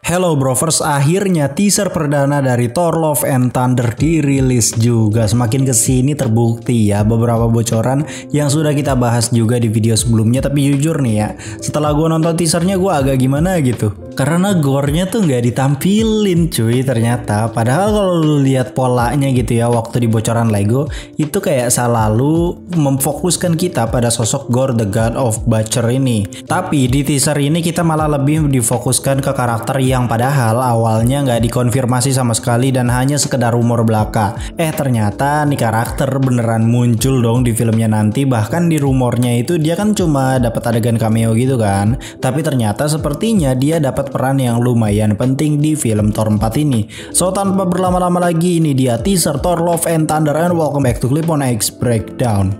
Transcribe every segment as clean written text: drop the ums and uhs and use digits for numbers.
Hello Brovers, akhirnya teaser perdana dari Thor Love and Thunder dirilis juga. Semakin kesini terbukti ya beberapa bocoran yang sudah kita bahas juga di video sebelumnya. Tapi jujur nih ya, setelah gue nonton teasernya gue agak gimana gitu. Karena gore-nya tuh nggak ditampilin cuy ternyata. Padahal kalau lu lihat polanya gitu ya waktu di bocoran Lego, itu kayak selalu memfokuskan kita pada sosok Gorr the God of Butcher ini. Tapi di teaser ini kita malah lebih difokuskan ke karakter yang padahal awalnya nggak dikonfirmasi sama sekali dan hanya sekedar rumor belaka. Ternyata nih karakter beneran muncul dong di filmnya nanti. Bahkan di rumornya itu dia kan cuma dapat adegan cameo gitu kan. Tapi ternyata sepertinya dia dapat peran yang lumayan penting di film Thor 4 ini. So tanpa berlama-lama lagi, ini dia teaser Thor Love and Thunder, and welcome back to Clip on X Breakdown.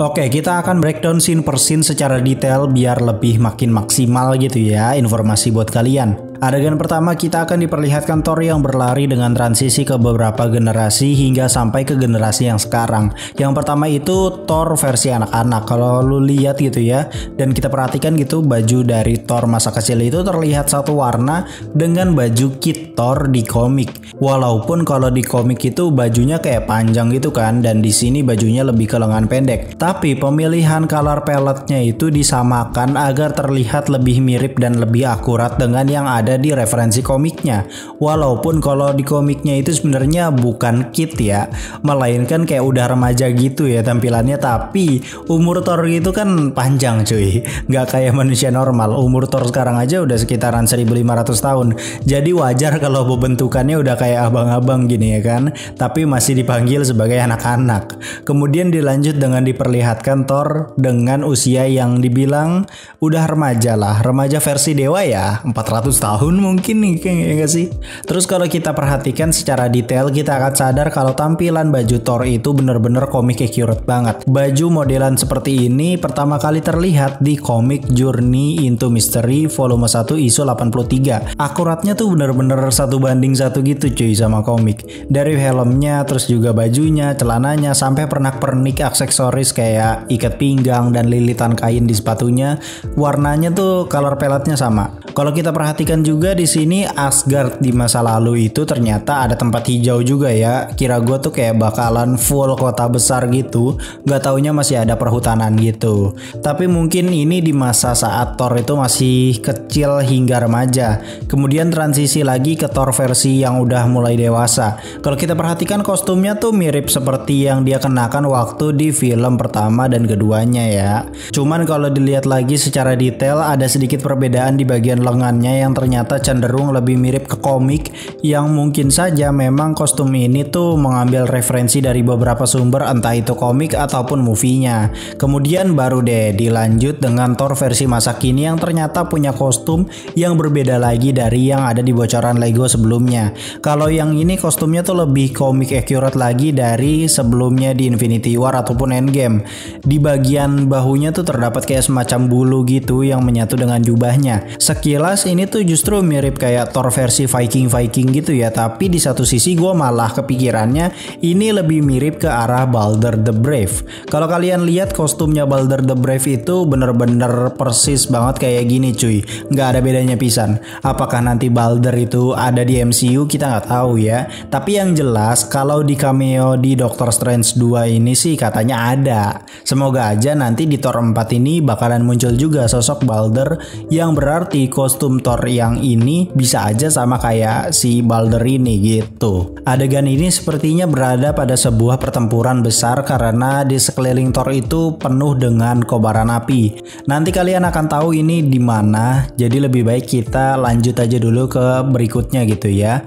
Oke, kita akan breakdown scene per scene secara detail biar lebih makin maksimal gitu ya informasi buat kalian. Adegan pertama kita akan diperlihatkan Thor yang berlari dengan transisi ke beberapa generasi hingga sampai ke generasi yang sekarang. Yang pertama itu Thor versi anak-anak. Kalau lu lihat gitu ya, dan kita perhatikan gitu, baju dari Thor masa kecil itu terlihat satu warna dengan baju kit Thor di komik. Walaupun kalau di komik itu bajunya kayak panjang gitu kan, dan di sini bajunya lebih ke lengan pendek. Tapi pemilihan color palette-nya itu disamakan agar terlihat lebih mirip dan lebih akurat dengan yang ada di referensi komiknya. Walaupun kalau di komiknya itu sebenarnya bukan kid ya, melainkan kayak udah remaja gitu ya tampilannya. Tapi umur Thor itu kan panjang cuy, nggak kayak manusia normal. Umur Thor sekarang aja udah sekitaran 1500 tahun. Jadi wajar kalau bentukannya udah kayak abang-abang gini ya kan, tapi masih dipanggil sebagai anak-anak. Kemudian dilanjut dengan diperlihatkan Thor dengan usia yang dibilang udah remaja lah, remaja versi dewa ya, 400 tahun mungkin nih kayaknya gak sih. Terus kalau kita perhatikan secara detail, kita akan sadar kalau tampilan baju Thor itu bener-bener komik accurate banget. Baju modelan seperti ini pertama kali terlihat di komik Journey into Mystery volume 1 issue 83. Akuratnya tuh bener-bener 1:1 gitu cuy sama komik. Dari helmnya, terus juga bajunya, celananya, sampai pernak-pernik aksesoris kayak ikat pinggang dan lilitan kain di sepatunya, warnanya tuh color palette-nya sama. Kalau kita perhatikan juga di sini Asgard di masa lalu itu ternyata ada tempat hijau juga ya. Kira gue tuh kayak bakalan full kota besar gitu, gak taunya masih ada perhutanan gitu. Tapi mungkin ini di masa saat Thor itu masih kecil hingga remaja. Kemudian transisi lagi ke Thor versi yang udah mulai dewasa. Kalau kita perhatikan kostumnya tuh mirip seperti yang dia kenakan waktu di film pertama dan keduanya ya. Cuman kalau dilihat lagi secara detail ada sedikit perbedaan di bagian lengannya yang ternyata cenderung lebih mirip ke komik, yang mungkin saja memang kostum ini tuh mengambil referensi dari beberapa sumber, entah itu komik ataupun movie-nya. Kemudian baru deh dilanjut dengan Thor versi masa kini yang ternyata punya kostum yang berbeda lagi dari yang ada di bocoran Lego sebelumnya. Kalau yang ini kostumnya tuh lebih komik accurate lagi dari sebelumnya di Infinity War ataupun Endgame. Di bagian bahunya tuh terdapat kayak semacam bulu gitu yang menyatu dengan jubahnya. Sekilas ini tuh justru mirip kayak Thor versi Viking gitu ya. Tapi di satu sisi gue malah kepikirannya ini lebih mirip ke arah Balder the Brave. Kalau kalian lihat kostumnya Balder the Brave itu bener-bener persis banget kayak gini cuy, nggak ada bedanya pisan. Apakah nanti Balder itu ada di MCU kita nggak tahu ya. Tapi yang jelas kalau di cameo di Doctor Strange 2 ini sih katanya ada. Semoga aja nanti di Thor 4 ini bakalan muncul juga sosok Balder, yang berarti kostum Thor yang ini bisa aja sama kayak si Balder ini gitu. Adegan ini sepertinya berada pada sebuah pertempuran besar karena di sekeliling Thor itu penuh dengan kobaran api. Nanti kalian akan tahu ini di mana. Jadi lebih baik kita lanjut aja dulu ke berikutnya gitu ya.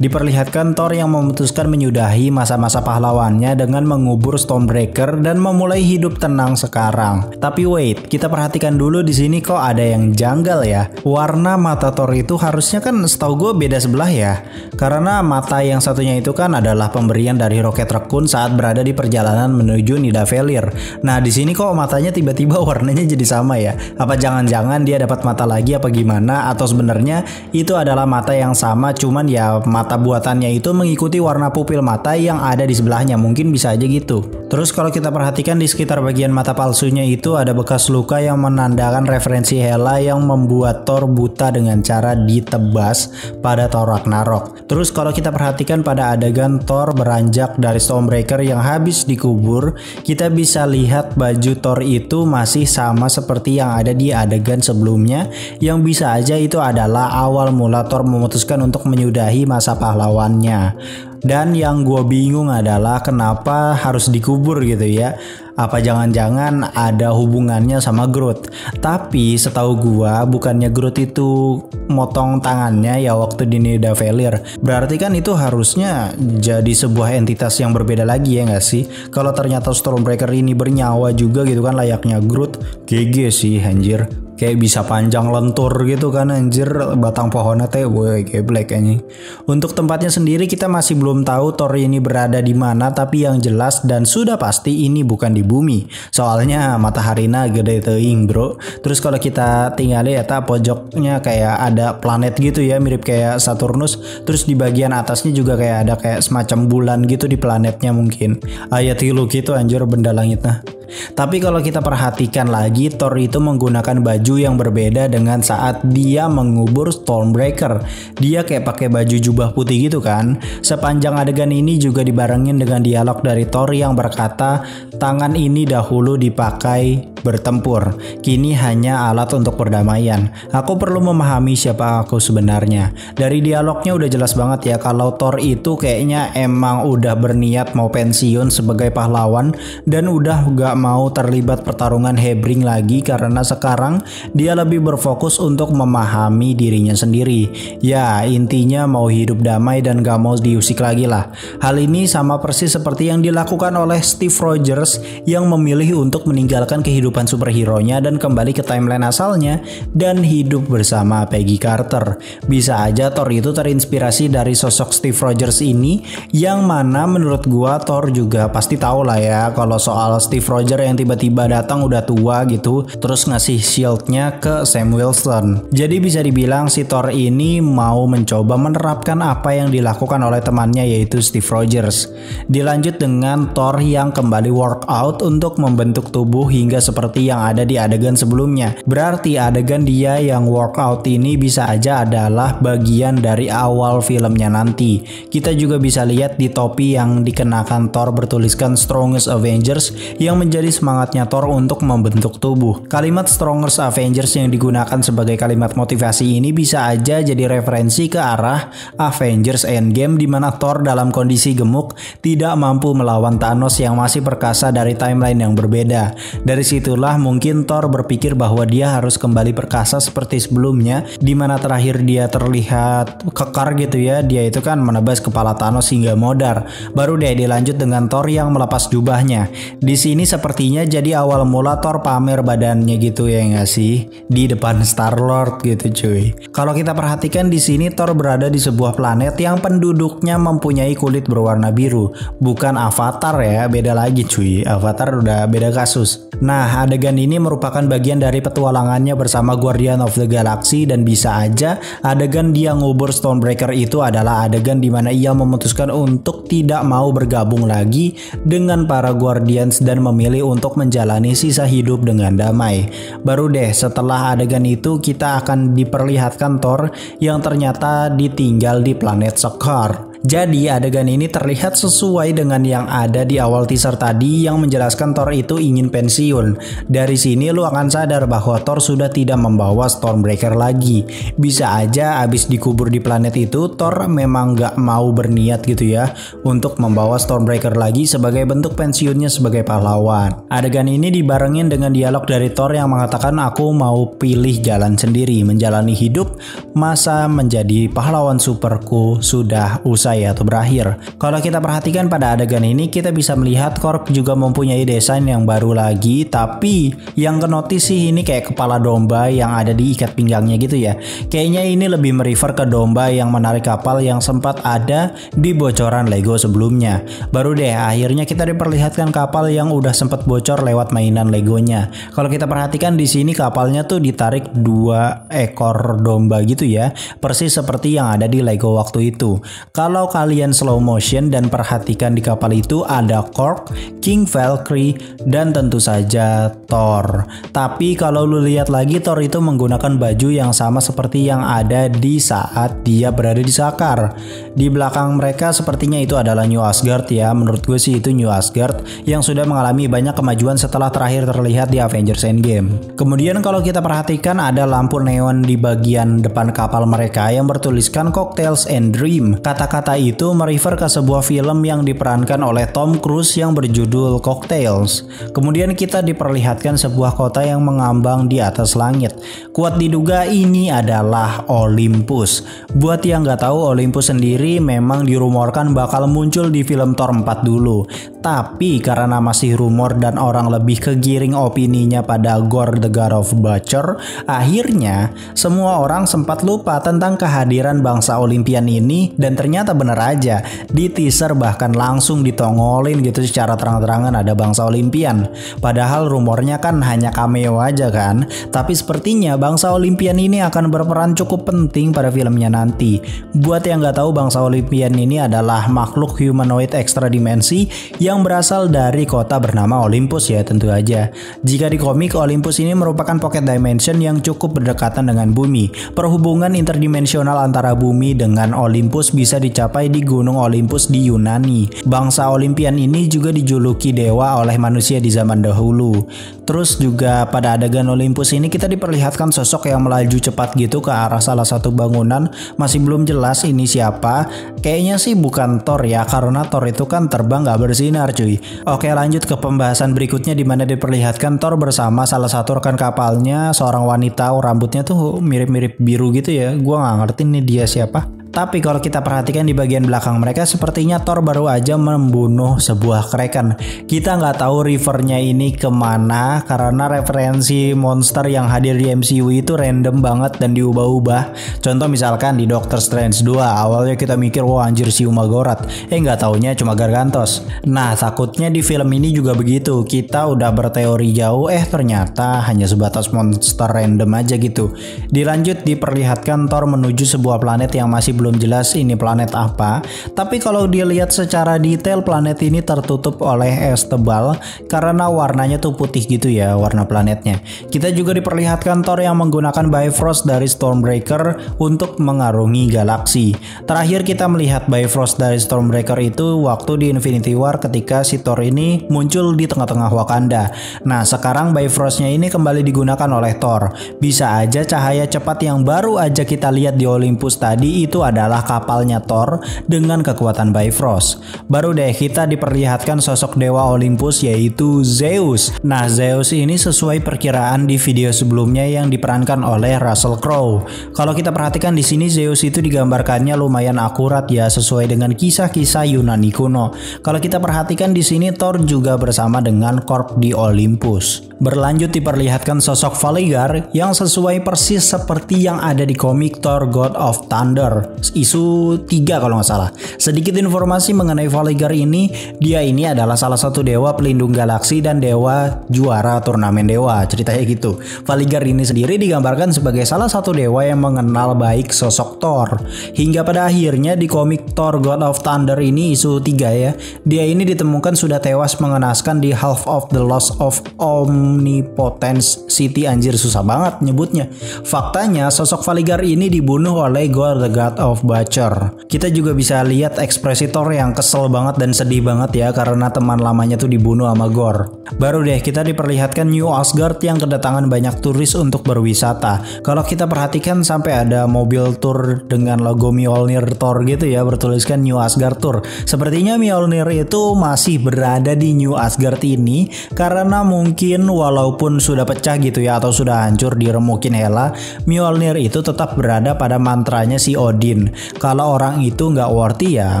Diperlihatkan Thor yang memutuskan menyudahi masa-masa pahlawannya dengan mengubur Stormbreaker dan memulai hidup tenang sekarang. Tapi wait, kita perhatikan dulu di sini kok ada yang janggal ya. Warna mata Thor Thor itu harusnya kan setahu gue beda sebelah ya. Karena mata yang satunya itu kan adalah pemberian dari Rocket Raccoon saat berada di perjalanan menuju Nidavellir. Nah di sini kok matanya tiba-tiba warnanya jadi sama ya? Apa jangan-jangan dia dapat mata lagi apa gimana? Atau sebenarnya itu adalah mata yang sama, cuman ya mata buatannya itu mengikuti warna pupil mata yang ada di sebelahnya, mungkin bisa aja gitu. Terus kalau kita perhatikan di sekitar bagian mata palsunya itu ada bekas luka yang menandakan referensi Hela yang membuat Thor buta dengan cara ditebas pada Thor Ragnarok. Terus kalau kita perhatikan pada adegan Thor beranjak dari Stormbreaker yang habis dikubur, kita bisa lihat baju Thor itu masih sama seperti yang ada di adegan sebelumnya, yang bisa aja itu adalah awal mula Thor memutuskan untuk menyudahi masa pahlawannya. Dan yang gue bingung adalah kenapa harus dikubur gitu ya. Apa jangan-jangan ada hubungannya sama Groot. Tapi setahu gue bukannya Groot itu motong tangannya ya waktu di Nidavellir. Berarti kan itu harusnya jadi sebuah entitas yang berbeda lagi ya gak sih? Kalau ternyata Stormbreaker ini bernyawa juga gitu kan layaknya Groot, GG sih anjir. Kayak bisa panjang lentur gitu kan anjir, batang pohonnya teh gue kayak black anjing. Untuk tempatnya sendiri kita masih belum tahu Thor ini berada di mana, tapi yang jelas dan sudah pasti ini bukan di bumi. Soalnya mataharinya gede teuing, bro. Terus kalau kita tinggal ya pojoknya kayak ada planet gitu ya, mirip kayak Saturnus. Terus di bagian atasnya juga kayak ada kayak semacam bulan gitu di planetnya mungkin. Ayat tilu gitu anjir benda langitnya. Tapi kalau kita perhatikan lagi, Thor itu menggunakan baju yang berbeda dengan saat dia mengubur Stormbreaker. Dia kayak pakai baju jubah putih gitu kan. Sepanjang adegan ini juga dibarengin dengan dialog dari Thor yang berkata, tangan ini dahulu dipakai bertempur, kini hanya alat untuk perdamaian. Aku perlu memahami siapa aku sebenarnya. Dari dialognya udah jelas banget ya kalau Thor itu kayaknya emang udah berniat mau pensiun sebagai pahlawan dan udah gak mau terlibat pertarungan Hebring lagi karena sekarang dia lebih berfokus untuk memahami dirinya sendiri. Ya intinya mau hidup damai dan gak mau diusik lagi lah. Hal ini sama persis seperti yang dilakukan oleh Steve Rogers yang memilih untuk meninggalkan kehidupan superhero-nya dan kembali ke timeline asalnya dan hidup bersama Peggy Carter. Bisa aja Thor itu terinspirasi dari sosok Steve Rogers ini, yang mana menurut gua Thor juga pasti tahu lah ya kalau soal Steve Rogers yang tiba-tiba datang udah tua gitu terus ngasih shieldnya ke Sam Wilson. Jadi bisa dibilang si Thor ini mau mencoba menerapkan apa yang dilakukan oleh temannya yaitu Steve Rogers. Dilanjut dengan Thor yang kembali workout untuk membentuk tubuh hingga seperti yang ada di adegan sebelumnya. Berarti adegan dia yang workout ini bisa aja adalah bagian dari awal filmnya nanti. Kita juga bisa lihat di topi yang dikenakan Thor bertuliskan Strongest Avengers yang menjadi semangatnya Thor untuk membentuk tubuh. Kalimat Strongest Avengers yang digunakan sebagai kalimat motivasi ini bisa aja jadi referensi ke arah Avengers Endgame di mana Thor dalam kondisi gemuk tidak mampu melawan Thanos yang masih perkasa dari timeline yang berbeda. Dari situlah mungkin Thor berpikir bahwa dia harus kembali perkasa seperti sebelumnya, di mana terakhir dia terlihat kekar gitu ya. Dia itu kan menebas kepala Thanos hingga modar. Baru deh dilanjut dengan Thor yang melepas jubahnya. Di sini sepertinya jadi awal mula Thor pamer badannya gitu ya nggak sih, di depan Star-Lord gitu cuy. Kalau kita perhatikan di sini Thor berada di sebuah planet yang penduduknya mempunyai kulit berwarna biru, bukan Avatar ya, beda lagi cuy. Avatar udah beda kasus. Nah adegan ini merupakan bagian dari petualangannya bersama Guardian of the Galaxy dan bisa aja adegan dia ngubur Stormbreaker itu adalah adegan dimana ia memutuskan untuk tidak mau bergabung lagi dengan para Guardians dan memilih untuk menjalani sisa hidup dengan damai. Baru deh setelah adegan itu kita akan diperlihatkan Thor yang ternyata ditinggal di planet Sakaar. Jadi adegan ini terlihat sesuai dengan yang ada di awal teaser tadi yang menjelaskan Thor itu ingin pensiun. Dari sini lu akan sadar bahwa Thor sudah tidak membawa Stormbreaker lagi. Bisa aja abis dikubur di planet itu Thor memang gak mau berniat gitu ya untuk membawa Stormbreaker lagi sebagai bentuk pensiunnya sebagai pahlawan. Adegan ini dibarengin dengan dialog dari Thor yang mengatakan aku mau pilih jalan sendiri menjalani hidup, masa menjadi pahlawan superku sudah usai selesai atau berakhir. Kalau kita perhatikan pada adegan ini, kita bisa melihat Korg juga mempunyai desain yang baru lagi, tapi yang kenotis sih ini kayak kepala domba yang ada di ikat pinggangnya gitu ya. Kayaknya ini lebih merefer ke domba yang menarik kapal yang sempat ada di bocoran Lego sebelumnya. Baru deh akhirnya kita diperlihatkan kapal yang udah sempat bocor lewat mainan Legonya. Kalau kita perhatikan di sini kapalnya tuh ditarik 2 ekor domba gitu ya, persis seperti yang ada di Lego waktu itu. Kalau kalian slow motion dan perhatikan di kapal itu ada Korg, King Valkyrie, dan tentu saja Thor. Tapi kalau lu lihat lagi, Thor itu menggunakan baju yang sama seperti yang ada di saat dia berada di Sakaar. Di belakang mereka sepertinya itu adalah New Asgard ya. Menurut gue sih itu New Asgard yang sudah mengalami banyak kemajuan setelah terakhir terlihat di Avengers Endgame. Kemudian kalau kita perhatikan ada lampu neon di bagian depan kapal mereka yang bertuliskan Cocktails and Dream. Kata-kata itu merefer ke sebuah film yang diperankan oleh Tom Cruise yang berjudul Cocktails. Kemudian kita diperlihatkan sebuah kota yang mengambang di atas langit. Kuat diduga ini adalah Olympus. Buat yang nggak tahu, Olympus sendiri memang dirumorkan bakal muncul di film Thor 4 dulu. Tapi karena masih rumor dan orang lebih kegiring opininya pada Gorr the God of Butcher, akhirnya semua orang sempat lupa tentang kehadiran bangsa Olympian ini, dan ternyata bener aja di teaser bahkan langsung ditongolin gitu secara terang-terangan ada bangsa Olympian. Padahal rumornya kan hanya cameo aja kan, tapi sepertinya bangsa Olympian ini akan berperan cukup penting pada filmnya nanti. Buat yang nggak tahu, bangsa Olympian ini adalah makhluk humanoid ekstra dimensi yang berasal dari kota bernama Olympus ya tentu aja. Jika di komik, Olympus ini merupakan pocket dimension yang cukup berdekatan dengan bumi. Perhubungan interdimensional antara bumi dengan Olympus bisa dicapai di Gunung Olympus di Yunani. Bangsa Olympian ini juga dijuluki dewa oleh manusia di zaman dahulu. Terus juga pada adegan Olympus ini kita diperlihatkan sosok yang melaju cepat gitu ke arah salah satu bangunan. Masih belum jelas ini siapa. Kayaknya sih bukan Thor ya, karena Thor itu kan terbang gak bersinar cuy. Oke, lanjut ke pembahasan berikutnya di mana diperlihatkan Thor bersama salah satu rekan kapalnya, seorang wanita rambutnya tuh mirip-mirip biru gitu ya. Gua nggak ngerti nih dia siapa. Tapi kalau kita perhatikan di bagian belakang mereka, sepertinya Thor baru aja membunuh sebuah kraken. Kita nggak tahu rivernya ini kemana karena referensi monster yang hadir di MCU itu random banget dan diubah-ubah. Contoh misalkan di Doctor Strange 2, awalnya kita mikir wah anjir si Umagorat, nggak taunya cuma Gargantos. Nah takutnya di film ini juga begitu. Kita udah berteori jauh, ternyata hanya sebatas monster random aja gitu. Dilanjut diperlihatkan Thor menuju sebuah planet yang masih belum jelas ini planet apa, tapi kalau dilihat secara detail planet ini tertutup oleh es tebal karena warnanya tuh putih gitu ya warna planetnya. Kita juga diperlihatkan Thor yang menggunakan Bifrost dari Stormbreaker untuk mengarungi galaksi. Terakhir kita melihat Bifrost dari Stormbreaker itu waktu di Infinity War ketika si Thor ini muncul di tengah-tengah Wakanda. Nah sekarang Bifrostnya ini kembali digunakan oleh Thor. Bisa aja cahaya cepat yang baru aja kita lihat di Olympus tadi itu adalah kapalnya Thor dengan kekuatan Bifrost. Baru deh kita diperlihatkan sosok dewa Olympus yaitu Zeus. Nah Zeus ini sesuai perkiraan di video sebelumnya yang diperankan oleh Russell Crowe. Kalau kita perhatikan di sini Zeus itu digambarkannya lumayan akurat ya sesuai dengan kisah-kisah Yunani kuno. Kalau kita perhatikan di sini Thor juga bersama dengan Korg di Olympus. Berlanjut diperlihatkan sosok Valigar yang sesuai persis seperti yang ada di komik Thor God of Thunder isu 3 kalau nggak salah. Sedikit informasi mengenai Valigar ini, dia ini adalah salah satu dewa pelindung galaksi dan dewa juara turnamen dewa, ceritanya gitu. Valigar ini sendiri digambarkan sebagai salah satu dewa yang mengenal baik sosok Thor. Hingga pada akhirnya di komik Thor God of Thunder ini isu 3 ya, dia ini ditemukan sudah tewas mengenaskan di Half of the Lost of Omnipotence City. Anjir susah banget nyebutnya. Faktanya sosok Valigar ini dibunuh oleh Gorr the God of Butcher. Kita juga bisa lihat ekspresi Thor yang kesel banget dan sedih banget ya karena teman lamanya tuh dibunuh sama Gorr. Baru deh kita diperlihatkan New Asgard yang kedatangan banyak turis untuk berwisata. Kalau kita perhatikan sampai ada mobil tour dengan logo Mjolnir Thor gitu ya, bertuliskan New Asgard Tour. Sepertinya Mjolnir itu masih berada di New Asgard ini karena mungkin walaupun sudah pecah gitu ya atau sudah hancur diremukin Hela, Mjolnir itu tetap berada pada mantranya si Odin. Kalau orang itu nggak worthy ya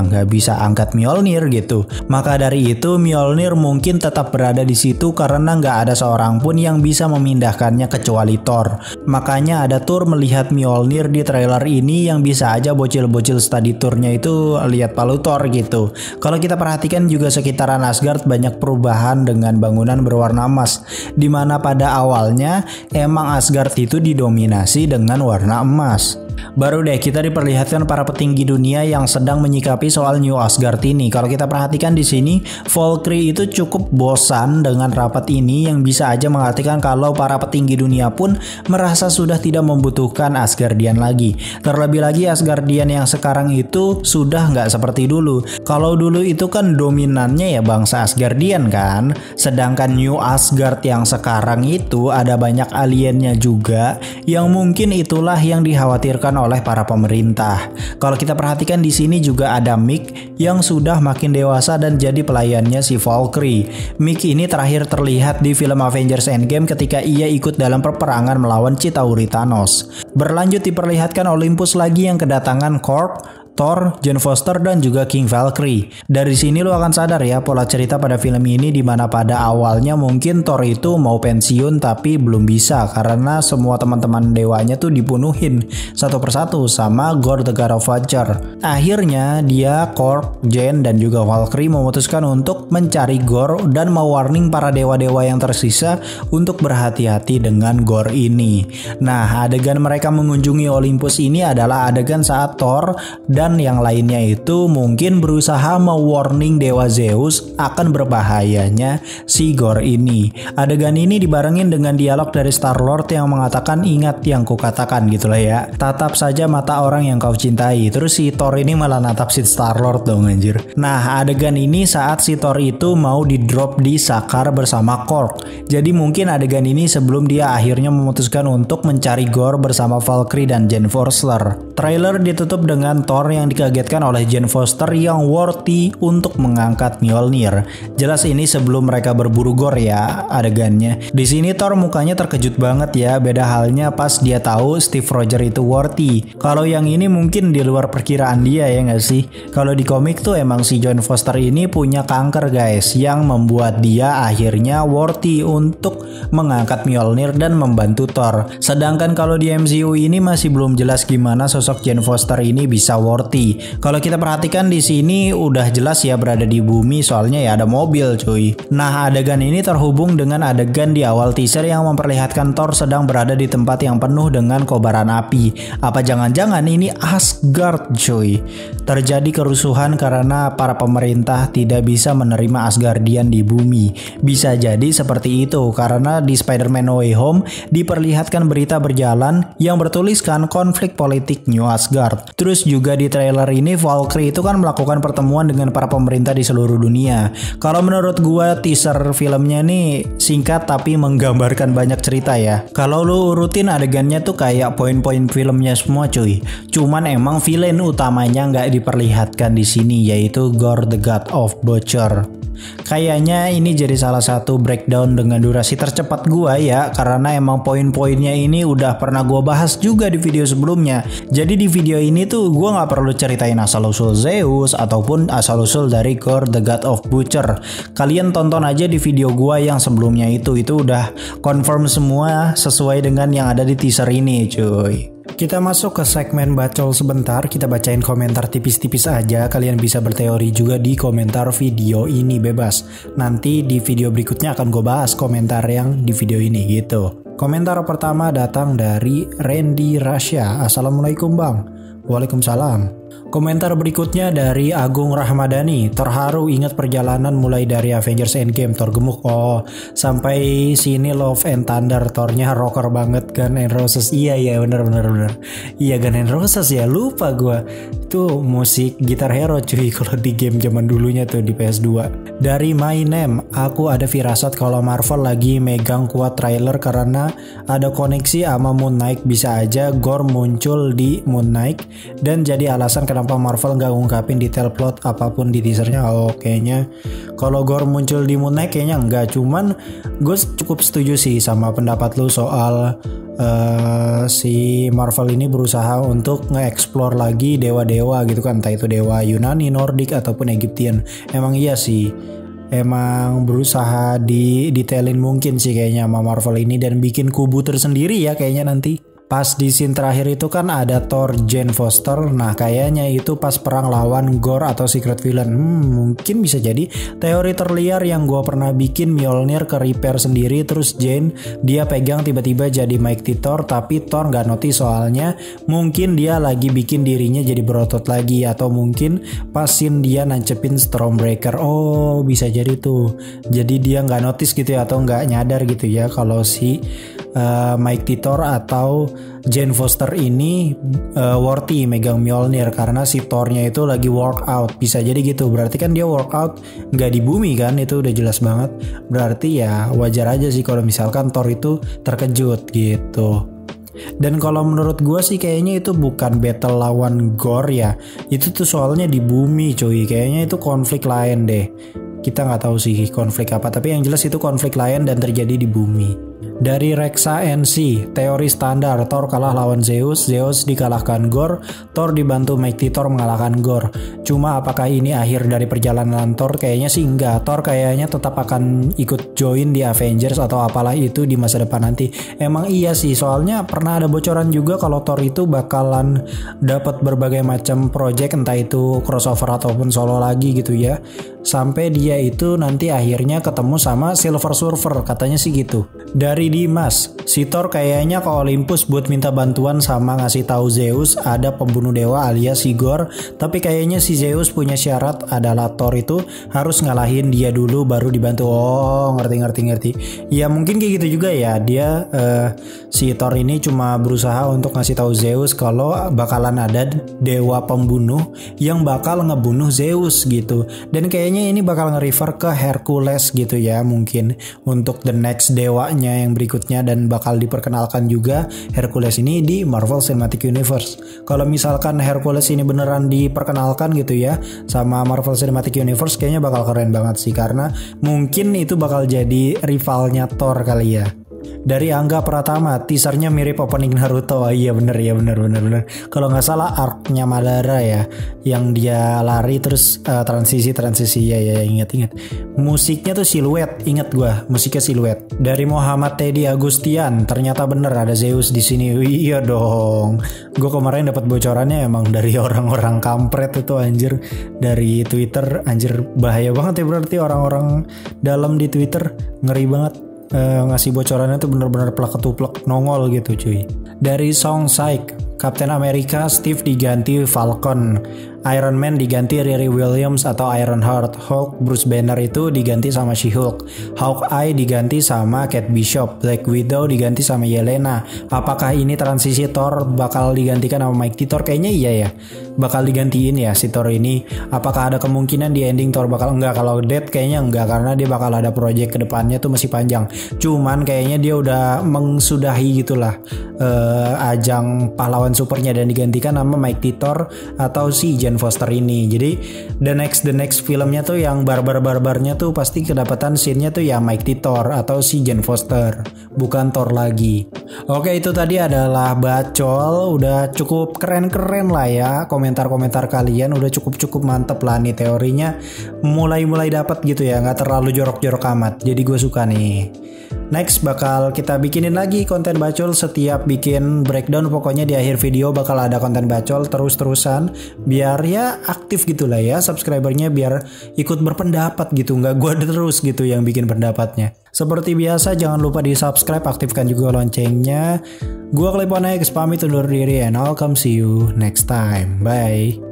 nggak bisa angkat Mjolnir gitu. Maka dari itu Mjolnir mungkin tetap berada di situ karena nggak ada seorang pun yang bisa memindahkannya kecuali Thor. Makanya ada tour melihat Mjolnir di trailer ini yang bisa aja bocil-bocil study tournya itu lihat palu Thor gitu. Kalau kita perhatikan juga sekitaran Asgard banyak perubahan dengan bangunan berwarna emas, dimana pada awalnya emang Asgard itu didominasi dengan warna emas. Baru deh kita diperlihatkan para petinggi dunia yang sedang menyikapi soal New Asgard ini. Kalau kita perhatikan di sini, Valkyrie itu cukup bosan dengan rapat ini yang bisa aja mengartikan kalau para petinggi dunia pun merasa sudah tidak membutuhkan Asgardian lagi. Terlebih lagi Asgardian yang sekarang itu sudah nggak seperti dulu. Kalau dulu itu kan dominannya ya bangsa Asgardian kan. Sedangkan New Asgard yang sekarang itu ada banyak aliennya juga yang mungkin itulah yang dikhawatirkan oleh para pemerintah. Kalau kita perhatikan di sini juga ada Mick yang sudah makin dewasa dan jadi pelayannya si Valkyrie. Mick ini terakhir terlihat di film Avengers Endgame ketika ia ikut dalam peperangan melawan Chitauri Thanos. Berlanjut diperlihatkan Olympus lagi yang kedatangan Korg, Thor, Jane Foster, dan juga King Valkyrie. Dari sini lo akan sadar ya pola cerita pada film ini, dimana pada awalnya mungkin Thor itu mau pensiun tapi belum bisa karena semua teman-teman dewanya tuh dibunuhin satu persatu sama Gorr the God of Fire. Akhirnya dia, Korg, Jane, dan juga Valkyrie memutuskan untuk mencari Gorr dan mewarning para dewa-dewa yang tersisa untuk berhati-hati dengan Gorr ini. Nah, adegan mereka mengunjungi Olympus ini adalah adegan saat Thor dan yang lainnya itu mungkin berusaha mewarning Dewa Zeus akan berbahayanya si Gorr ini. Adegan ini dibarengin dengan dialog dari Star-Lord yang mengatakan ingat yang kukatakan gitulah ya. Tatap saja mata orang yang kau cintai. Terus si Thor ini malah natap si Star-Lord dong anjir. Nah, adegan ini saat si Thor itu mau di drop di Sakaar bersama Korg. Jadi mungkin adegan ini sebelum dia akhirnya memutuskan untuk mencari Gorr bersama Valkyrie dan Jane Foster. Trailer ditutup dengan Thor yang dikagetkan oleh Jane Foster yang worthy untuk mengangkat Mjolnir. Jelas ini sebelum mereka berburu Gorr ya adegannya. Di sini Thor mukanya terkejut banget ya, beda halnya pas dia tahu Steve Rogers itu worthy. Kalau yang ini mungkin di luar perkiraan dia ya nggak sih? Kalau di komik tuh emang si Jane Foster ini punya kanker guys, yang membuat dia akhirnya worthy untuk mengangkat Mjolnir dan membantu Thor. Sedangkan kalau di MCU ini masih belum jelas gimana sosok Jane Foster ini bisa worthy. Kalau kita perhatikan di sini udah jelas ya berada di bumi soalnya ya ada mobil cuy. Nah, adegan ini terhubung dengan adegan di awal teaser yang memperlihatkan Thor sedang berada di tempat yang penuh dengan kobaran api. Apa jangan-jangan ini Asgard cuy? Terjadi kerusuhan karena para pemerintah tidak bisa menerima Asgardian di bumi. Bisa jadi seperti itu karena di Spider-Man No Way Home diperlihatkan berita berjalan yang bertuliskan konflik politik New Asgard. Terus juga di trailer ini Valkyrie itu kan melakukan pertemuan dengan para pemerintah di seluruh dunia. Kalau menurut gua teaser filmnya nih singkat tapi menggambarkan banyak cerita ya. Kalau lu urutin adegannya tuh kayak poin-poin filmnya semua cuy. Cuman emang villain utamanya nggak diperlihatkan di sini yaitu Gorr the God of Butcher. Kayaknya ini jadi salah satu breakdown dengan durasi tercepat gua ya, karena emang poin-poinnya ini udah pernah gua bahas juga di video sebelumnya. Jadi di video ini tuh gua nggak perlu ceritain asal-usul Zeus ataupun asal-usul dari Gorr the God of Butcher. Kalian tonton aja di video gua yang sebelumnya itu udah confirm semua sesuai dengan yang ada di teaser ini cuy. Kita masuk ke segmen bacol sebentar, kita bacain komentar tipis-tipis aja, kalian bisa berteori juga di komentar video ini bebas. Nanti di video berikutnya akan gue bahas komentar yang di video ini gitu. Komentar pertama datang dari Randy Rasya. Assalamualaikum bang. Waalaikumsalam. Komentar berikutnya dari Agung Rahmadani. Terharu ingat perjalanan mulai dari Avengers Endgame, Thor gemuk. Oh, sampai sini Love and Thunder, Thornya rocker banget. Guns N' Roses. Iya bener. Iya Guns N' Roses ya, lupa gue. Itu musik Guitar Hero cuy kalau di game zaman dulunya tuh di PS2. Dari My Name, aku ada firasat kalau Marvel lagi megang kuat trailer karena ada koneksi sama Moon Knight. Bisa aja Gorr muncul di Moon Knight dan jadi alasan kenapa Marvel nggak ngungkapin detail plot apapun di teasernya. Oh kayaknya kalau Gore muncul di Moon Knight kayaknya enggak, cuman gue cukup setuju sih sama pendapat lu soal si Marvel ini berusaha untuk nge-explore lagi dewa-dewa gitu kan, entah itu dewa Yunani, Nordik ataupun Egyptian. Emang iya sih, emang berusaha detailin mungkin sih kayaknya sama Marvel ini, dan bikin kubu tersendiri ya kayaknya nanti. Pas di scene terakhir itu kan ada Thor Jane Foster. Nah kayaknya itu pas perang lawan Gore atau Secret Villain. Mungkin bisa jadi teori terliar yang gue pernah bikin, Mjolnir ke repair sendiri, terus Jane dia pegang tiba-tiba jadi Mighty Thor, tapi Thor nggak notice soalnya mungkin dia lagi bikin dirinya jadi berotot lagi, atau mungkin pas scene dia nancepin Stormbreaker. Oh bisa jadi tuh, jadi dia nggak notice gitu ya, atau nggak nyadar gitu ya kalau si Mighty Thor atau Jane Foster ini worthy megang Mjolnir karena si Thor-nya itu lagi workout. Bisa jadi gitu, berarti kan dia workout nggak di bumi kan, itu udah jelas banget. Berarti ya wajar aja sih kalau misalkan Thor itu terkejut gitu. Dan kalau menurut gue sih kayaknya itu bukan battle lawan Gore ya, itu tuh soalnya di bumi cuy, kayaknya itu konflik lain deh. Kita nggak tahu sih konflik apa, tapi yang jelas itu konflik lain dan terjadi di bumi. Dari Rexa NC, teori standar Thor kalah lawan Zeus, Zeus dikalahkan Gore, Thor dibantu Mighty Thor mengalahkan Gore. Cuma apakah ini akhir dari perjalanan Thor? Kayaknya sih enggak. Thor kayaknya tetap akan ikut join di Avengers atau apalah itu di masa depan nanti. Emang iya sih, soalnya pernah ada bocoran juga kalau Thor itu bakalan dapat berbagai macam project, entah itu crossover ataupun solo lagi gitu ya. Sampai dia itu nanti akhirnya ketemu sama Silver Surfer, katanya sih gitu. Dari Dimas, si Thor kayaknya ke Olympus buat minta bantuan sama ngasih tahu Zeus ada pembunuh dewa alias si Gore, tapi kayaknya si Zeus punya syarat adalah Thor itu harus ngalahin dia dulu baru dibantu. Oh ngerti. Ya mungkin kayak gitu juga ya, dia si Thor ini cuma berusaha untuk ngasih tahu Zeus kalau bakalan ada dewa pembunuh yang bakal ngebunuh Zeus gitu. Dan kayaknya ini bakal nge-refer ke Hercules gitu ya, mungkin untuk the next dewanya yang berikutnya, dan bakal diperkenalkan juga Hercules ini di Marvel Cinematic Universe. Kalau misalkan Hercules ini beneran diperkenalkan gitu ya sama Marvel Cinematic Universe, kayaknya bakal keren banget sih, karena mungkin itu bakal jadi rivalnya Thor kali ya. Dari Angga Pratama, teasernya mirip opening Naruto. Iya bener. Kalau nggak salah arc-nya Madara ya, yang dia lari terus transisi ya ingat. Musiknya tuh Siluet, ingat gua musiknya Siluet. Dari Muhammad Teddy Agustian, ternyata bener ada Zeus di sini. Iya dong. Gue kemarin dapat bocorannya emang dari orang-orang kampret itu anjir, dari Twitter. Anjir bahaya banget ya, berarti orang-orang dalam di Twitter ngeri banget. Ngasih bocorannya tuh bener-bener plek-ketuplek nongol gitu cuy. Dari Song Saik, Captain America Steve diganti Falcon, Iron Man diganti Riri Williams atau Ironheart, Hulk Bruce Banner itu diganti sama She-Hulk, Hawkeye diganti sama Kate Bishop, Black Widow diganti sama Yelena. Apakah ini transisi Thor bakal digantikan sama Mighty Thor? Kayaknya iya ya, bakal digantiin ya si Thor ini. Apakah ada kemungkinan di ending Thor bakal enggak? Kalau Dead kayaknya enggak, karena dia bakal ada project kedepannya tuh masih panjang. Cuman kayaknya dia udah mengsudahi gitulah ajang pahlawan supernya, dan digantikan sama Mighty Thor atau si Jane Foster ini. Jadi the next filmnya tuh yang barbarnya tuh pasti kedapatan scene-nya tuh ya Mighty Thor atau si Jane Foster, bukan Thor lagi. Oke, itu tadi adalah bacol, udah cukup keren lah ya. Komentar-komentar kalian udah cukup mantep lah nih, teorinya mulai dapat gitu ya, nggak terlalu jorok-jorok amat. Jadi gue suka nih. Next bakal kita bikinin lagi konten bacol, setiap bikin breakdown pokoknya di akhir video bakal ada konten bacol terus-terusan, biar ya aktif gitu lah ya subscribernya, biar ikut berpendapat gitu, nggak gue terus gitu yang bikin pendapatnya. Seperti biasa jangan lupa di subscribe, aktifkan juga loncengnya. Gue Clipon X pamit undur diri, and I'll come see you next time. Bye.